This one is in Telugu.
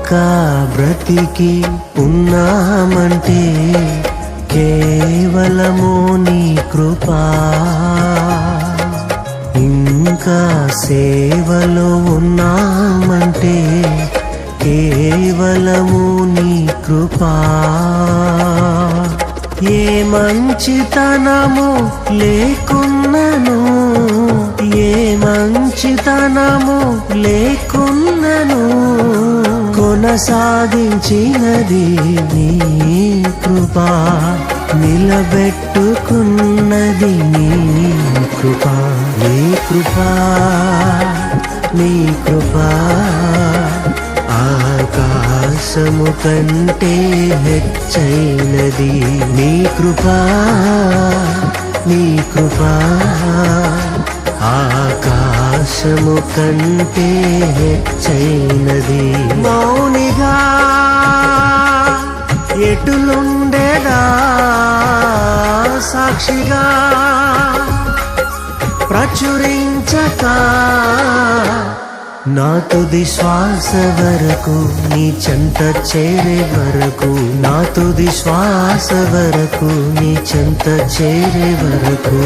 ఇంకా బ్రతికి ఉన్నామంటే కేవలము నీ కృపా. ఇంకా సేవలో ఉన్నామంటే కేవలము నీ కృపా. ఏ మంచితనము లేకున్నను, ఏ మంచితనము లేకున్నను, కొనసాగించినది నీ కృపా. నిలబెట్టుకున్నది నీ కృపా. నీ కృపా, నీ కృపా ఆకాశము కంటే హెచ్చైనది. నీ కృపా, నీ కృపా ఆకాశము కంటే హెచ్చైనది. మౌనిగా ఎటులుండేదా సాక్షిగా ప్రచురించక, నా తుది శ్వాస వరకు నీ చెంత చేరే వరకు, నా తుది శ్వాస వరకు నీ చెంత చేరే వరకు